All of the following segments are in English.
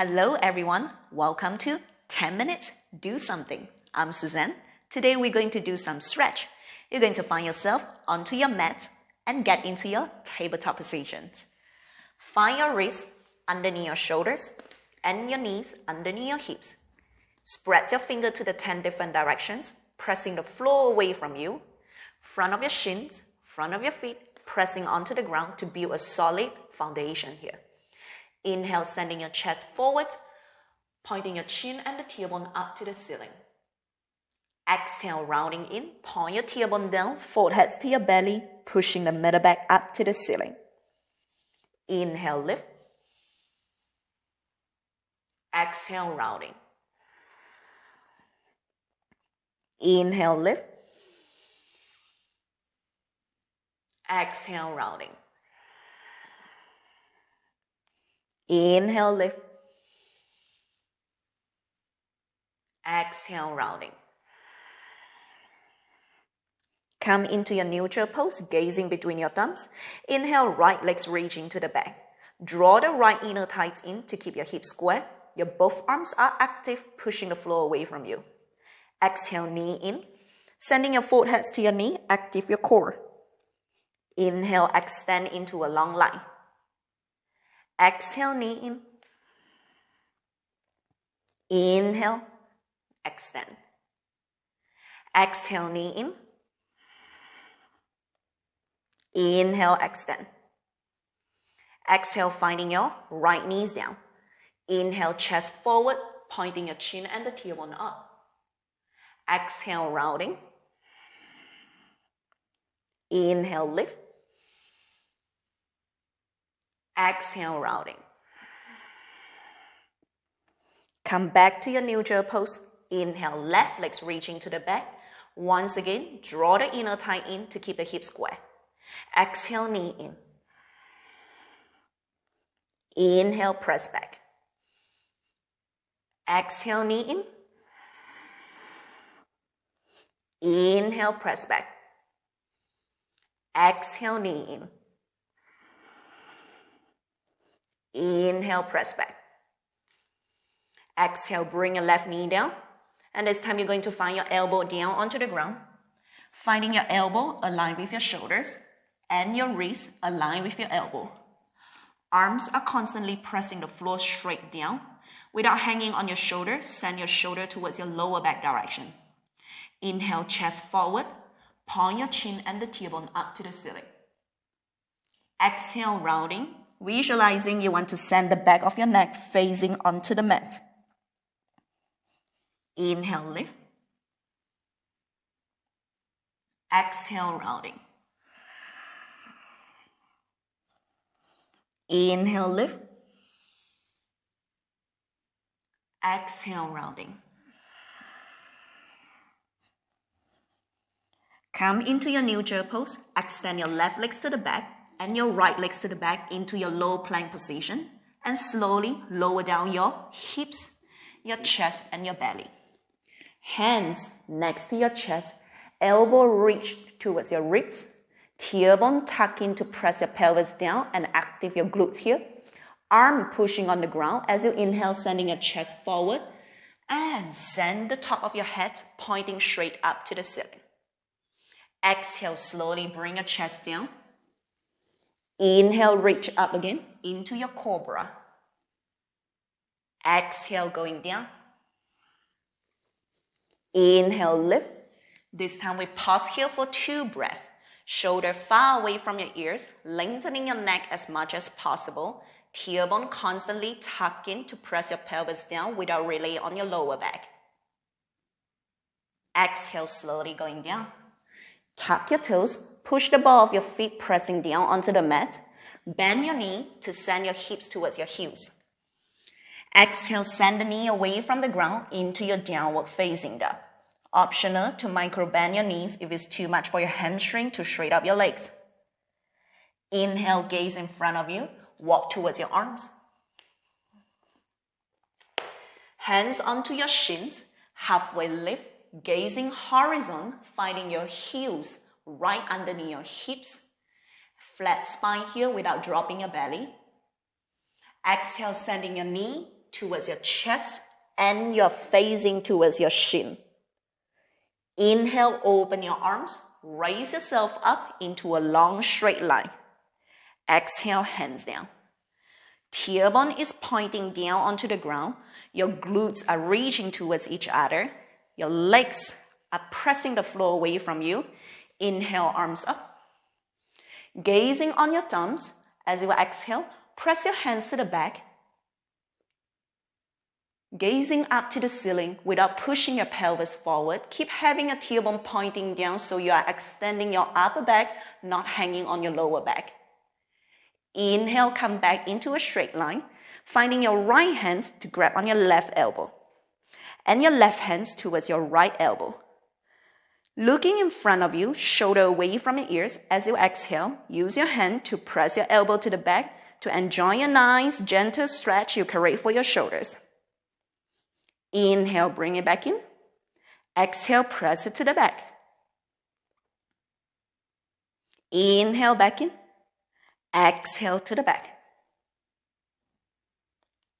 Hello everyone, welcome to 10 Minutes Do Something. I'm Suzanne. Today we're going to do some stretch. You're going to find yourself onto your mat and get into your tabletop positions. Find your wrists underneath your shoulders and your knees underneath your hips. Spread your finger to the 10 different directions, pressing the floor away from you. Front of your shins, front of your feet, pressing onto the ground to build a solid foundation here. Inhale, sending your chest forward, pointing your chin and the tailbone up to the ceiling. Exhale, rounding in, point your tailbone down, forehead to your belly, pushing the middle back up to the ceiling. Inhale, lift. Exhale, rounding. Inhale, lift. Exhale, rounding. Inhale, lift. Exhale, rounding. Come into your neutral pose, gazing between your thumbs. Inhale, right legs reaching to the back. Draw the right inner thighs in to keep your hips square. Your both arms are active, pushing the floor away from you. Exhale, knee in. Sending your forehead to your knee, active your core. Inhale, extend into a long line. Exhale, knee in. Inhale, extend. Exhale, knee in. Inhale, extend. Exhale, finding your right knees down. Inhale, chest forward, pointing your chin and the tailbone up. Exhale, rounding. Inhale, lift. Exhale, rounding. Come back to your neutral pose. Inhale, left legs reaching to the back. Once again, draw the inner thigh in to keep the hips square. Exhale, knee in. Inhale, press back. Exhale, knee in. Inhale, press back. Exhale, knee in. Inhale, press back. Exhale, bring your left knee down. And this time you're going to find your elbow down onto the ground. Finding your elbow aligned with your shoulders and your wrist aligned with your elbow. Arms are constantly pressing the floor straight down. Without hanging on your shoulder, send your shoulder towards your lower back direction. Inhale, chest forward. Point your chin and the tailbone up to the ceiling. Exhale, rounding. Visualizing you want to send the back of your neck facing onto the mat. Inhale, lift. Exhale, rounding. Inhale, lift. Exhale, rounding. Come into your neutral pose. Extend your left legs to the back and your right legs to the back into your low plank position. And slowly lower down your hips, your chest, and your belly. Hands next to your chest. Elbow reach towards your ribs. Tailbone tuck in to press your pelvis down and active your glutes here. Arm pushing on the ground as you inhale, sending your chest forward. And send the top of your head pointing straight up to the ceiling. Exhale, slowly bring your chest down. Inhale, reach up again into your cobra. Exhale, going down. Inhale, lift. This time we pause here for 2 breaths. Shoulder far away from your ears, lengthening your neck as much as possible. Tailbone constantly tuck in to press your pelvis down without rely on your lower back. Exhale, slowly going down. Tuck your toes, push the ball of your feet pressing down onto the mat. Bend your knee to send your hips towards your heels. Exhale, send the knee away from the ground into your downward facing dog. Optional to micro bend your knees if it's too much for your hamstring to straight up your legs. Inhale, gaze in front of you, walk towards your arms. Hands onto your shins, halfway lift, gazing horizon, finding your heels right underneath your hips. Flat spine here without dropping your belly. Exhale, sending your knee towards your chest and you're facing towards your shin. Inhale, open your arms, raise yourself up into a long straight line. Exhale, hands down. Tailbone is pointing down onto the ground. Your glutes are reaching towards each other. Your legs are pressing the floor away from you. Inhale, arms up. Gazing on your thumbs, as you exhale, press your hands to the back. Gazing up to the ceiling without pushing your pelvis forward. Keep having your tailbone pointing down so you are extending your upper back, not hanging on your lower back. Inhale, come back into a straight line, finding your right hands to grab on your left elbow and your left hands towards your right elbow. Looking in front of you, shoulder away from your ears. As you exhale, use your hand to press your elbow to the back to enjoy a nice, gentle stretch you create for your shoulders. Inhale, bring it back in. Exhale, press it to the back. Inhale, back in. Exhale to the back.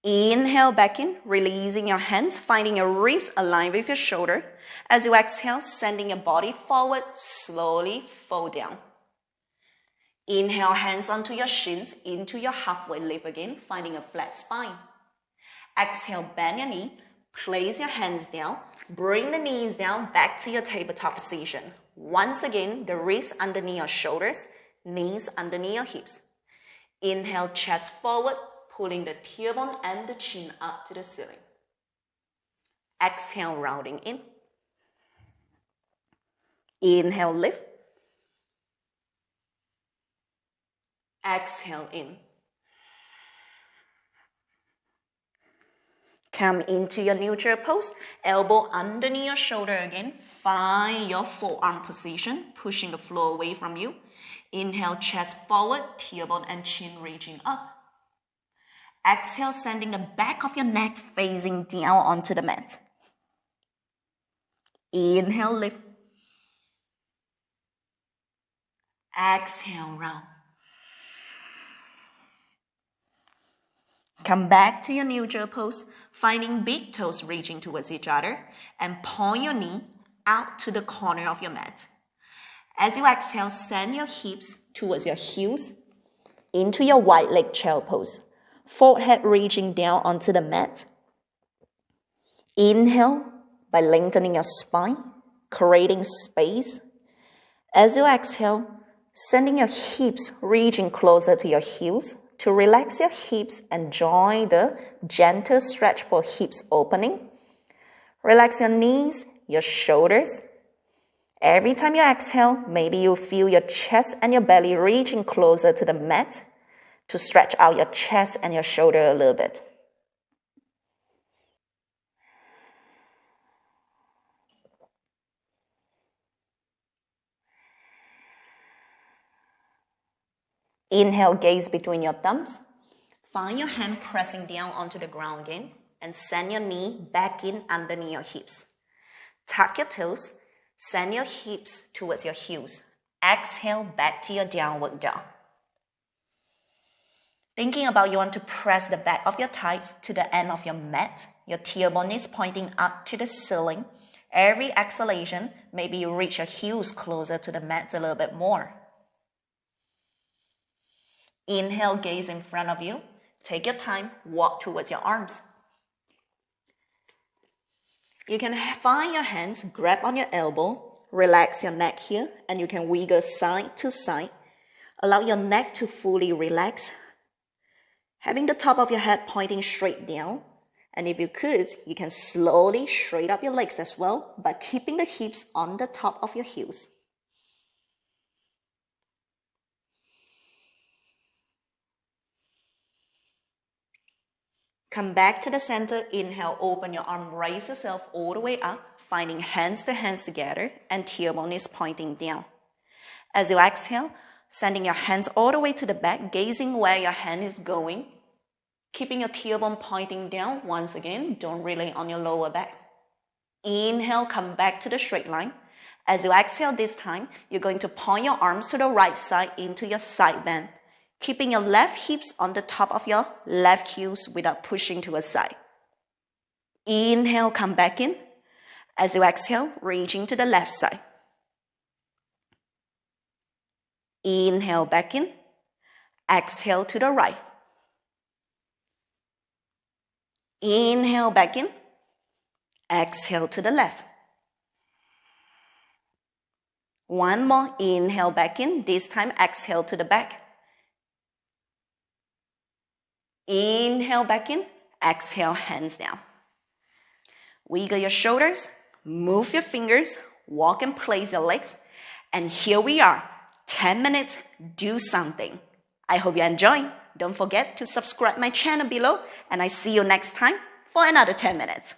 Inhale, back in, releasing your hands, finding your wrist aligned with your shoulder. As you exhale, sending your body forward, slowly fold down. Inhale, hands onto your shins, into your halfway lift again, finding a flat spine. Exhale, bend your knee, place your hands down, bring the knees down back to your tabletop position. Once again, the wrists underneath your shoulders, knees underneath your hips. Inhale, chest forward, pulling the tailbone and the chin up to the ceiling. Exhale, rounding in. Inhale, lift. Exhale, in. Come into your neutral pose, elbow underneath your shoulder again. Find your forearm position, pushing the floor away from you. Inhale, chest forward, tailbone and chin reaching up. Exhale, sending the back of your neck facing down onto the mat. Inhale, lift. Exhale, round. Come back to your neutral pose, finding big toes reaching towards each other, and point your knee out to the corner of your mat. As you exhale, send your hips towards your heels into your wide leg chair pose. Forehead reaching down onto the mat. Inhale by lengthening your spine, creating space. As you exhale, sending your hips reaching closer to your heels to relax your hips and join the gentle stretch for hips opening. Relax your knees, your shoulders. Every time you exhale, maybe you feel your chest and your belly reaching closer to the mat to stretch out your chest and your shoulder a little bit. Inhale, gaze between your thumbs. Find your hand pressing down onto the ground again and send your knee back in underneath your hips. Tuck your toes, send your hips towards your heels. Exhale back to your downward dog. Thinking about you want to press the back of your thighs to the end of your mat. Your tailbone is pointing up to the ceiling. Every exhalation, maybe you reach your heels closer to the mat a little bit more. Inhale, gaze in front of you. Take your time, walk towards your arms. You can find your hands, grab on your elbow, relax your neck here, and you can wiggle side to side. Allow your neck to fully relax, having the top of your head pointing straight down. And if you could, you can slowly straighten up your legs as well by keeping the hips on the top of your heels. Come back to the center. Inhale, open your arm, raise yourself all the way up, finding hands to hands together, and tailbone is pointing down. As you exhale, sending your hands all the way to the back, gazing where your hand is going, keeping your tailbone pointing down. Once again, don't rely on your lower back. Inhale, come back to the straight line. As you exhale this time, you're going to point your arms to the right side into your side bend. keeping your left hips on the top of your left heels without pushing to a side. Inhale, come back in. As you exhale, reaching to the left side. Inhale, back in. Exhale to the right. Inhale, back in. Exhale to the left. One more. Inhale, back in. This time, exhale to the back. Inhale, back in. Exhale, hands down. Wiggle your shoulders. Move your fingers. Walk and place your legs. And here we are. 10 minutes, do something. I hope you're enjoying. Don't forget to subscribe my channel below. And I see you next time for another 10 minutes.